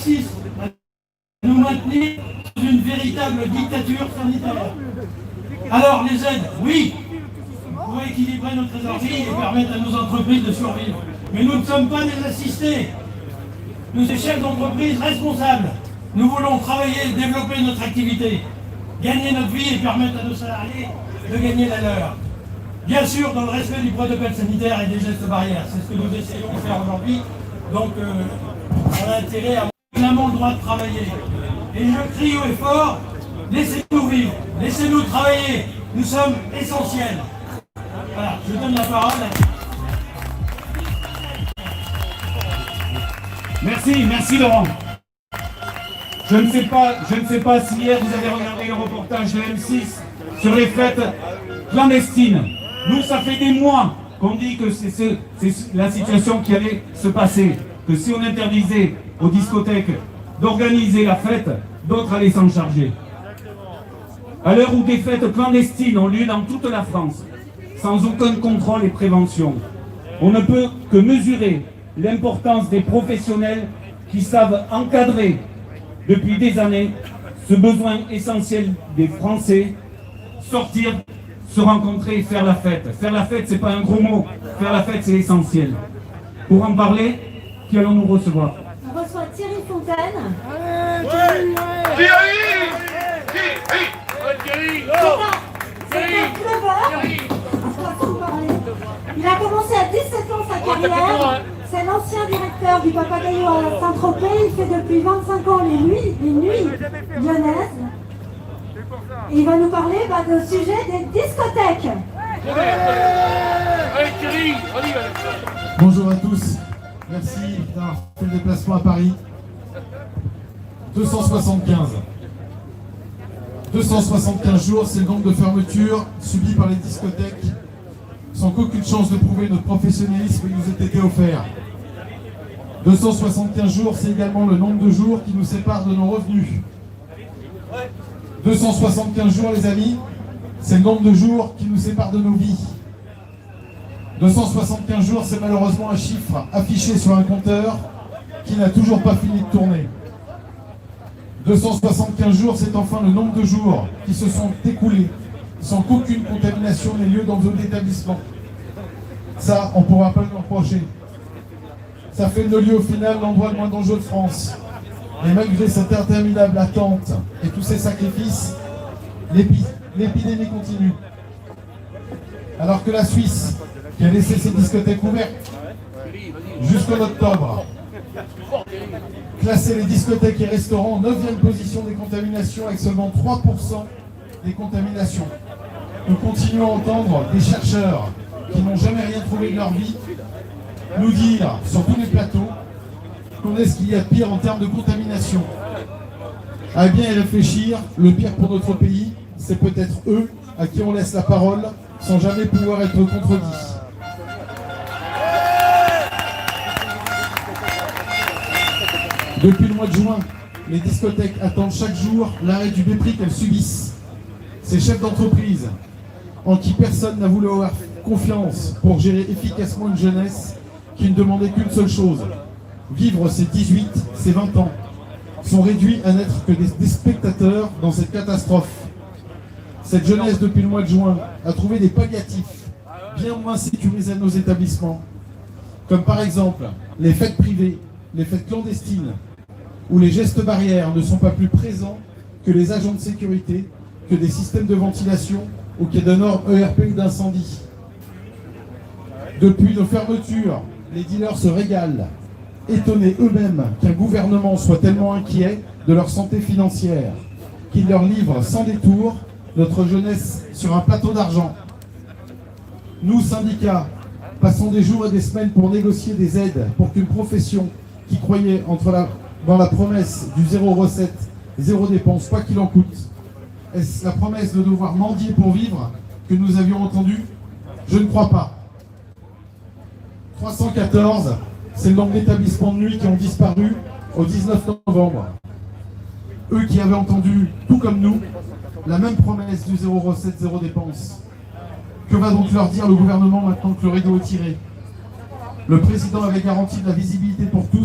persiste à nous maintenir dans une véritable dictature sanitaire. Alors les aides, oui, pour équilibrer notre trésorerie et permettre à nos entreprises de survivre. Mais nous ne sommes pas des assistés. Nous sommes chefs d'entreprise responsables. Nous voulons travailler et développer notre activité, gagner notre vie et permettre à nos salariés de gagner la leur. Bien sûr, dans le respect du protocole sanitaire et des gestes barrières. C'est ce que nous essayons de faire aujourd'hui. Donc, on a intérêt à vraiment le droit de travailler. Et je crie haut et fort, laissez-nous vivre, laissez-nous travailler. Nous sommes essentiels. Voilà, je donne la parole Merci Laurent. Je ne sais pas si hier vous avez regardé le reportage de M6 sur les fêtes clandestines. Nous, ça fait des mois qu'on dit que c'est la situation qui allait se passer, que si on interdisait aux discothèques d'organiser la fête, d'autres allaient s'en charger. À l'heure où des fêtes clandestines ont lieu dans toute la France, sans aucun contrôle et prévention, on ne peut que mesurer l'importance des professionnels qui savent encadrer depuis des années ce besoin essentiel des Français, sortir, se rencontrer et faire la fête. Faire la fête, c'est pas un gros mot. Faire la fête, c'est essentiel. Pour en parler, qui allons-nous recevoir? On reçoit Thierry Fontaine. C'est un clubbeur. Il a commencé à 17 ans sa carrière. C'est l'ancien directeur du Papagayo à Saint-Tropez. Il fait depuis 25 ans les nuits lyonnaises. Et il va nous parler de sujet des discothèques. Bonjour à tous, merci d'avoir fait le déplacement à Paris. 275 jours, c'est le nombre de fermetures subies par les discothèques sans qu'aucune chance de prouver notre professionnalisme nous ait été offert. 275 jours, c'est également le nombre de jours qui nous séparent de nos revenus. 275 jours, les amis, c'est le nombre de jours qui nous séparent de nos vies. 275 jours, c'est malheureusement un chiffre affiché sur un compteur qui n'a toujours pas fini de tourner. 275 jours, c'est enfin le nombre de jours qui se sont écoulés sans qu'aucune contamination n'ait lieu dans nos établissements. Ça, on ne pourra pas le reprocher. Ça fait de nos lieux au final l'endroit le moins dangereux de France. Et malgré cette interminable attente et tous ces sacrifices, l'épidémie continue. Alors que la Suisse, qui a laissé ses discothèques ouvertes jusqu'en octobre, classait les discothèques et restaurants en 9e position des contaminations avec seulement 3% des contaminations. Nous continuons à entendre des chercheurs qui n'ont jamais rien trouvé de leur vie nous dire sur tous les plateaux qu'on est ce qu'il y a de pire en termes de contamination. À bien y réfléchir, le pire pour notre pays, c'est peut-être eux à qui on laisse la parole sans jamais pouvoir être contredits. Depuis le mois de juin, les discothèques attendent chaque jour l'arrêt du mépris qu'elles subissent. Ces chefs d'entreprise, en qui personne n'a voulu avoir confiance pour gérer efficacement une jeunesse qui ne demandait qu'une seule chose, vivre ses 18, ses 20 ans, sont réduits à n'être que des spectateurs dans cette catastrophe. Cette jeunesse, depuis le mois de juin, a trouvé des palliatifs bien moins sécurisés à nos établissements, comme par exemple les fêtes privées, les fêtes clandestines, où les gestes barrières ne sont pas plus présents que les agents de sécurité, que des systèmes de ventilation ou qu'il y ait de normes ERP ou d'incendie. Depuis nos fermetures, les dealers se régalent, étonnés eux-mêmes qu'un gouvernement soit tellement inquiet de leur santé financière, qu'il leur livre sans détour notre jeunesse sur un plateau d'argent. Nous, syndicats, passons des jours et des semaines pour négocier des aides pour qu'une profession qui croyait dans la promesse du zéro recette, zéro dépense, quoi qu'il en coûte. Est-ce la promesse de devoir mendier pour vivre que nous avions entendue? Je ne crois pas. 314, c'est le nombre d'établissements de nuit qui ont disparu au 19 novembre. Eux qui avaient entendu, tout comme nous, la même promesse du zéro recette, zéro dépense. Que va donc leur dire le gouvernement maintenant que le rideau est tiré? Le président avait garanti de la visibilité pour tous.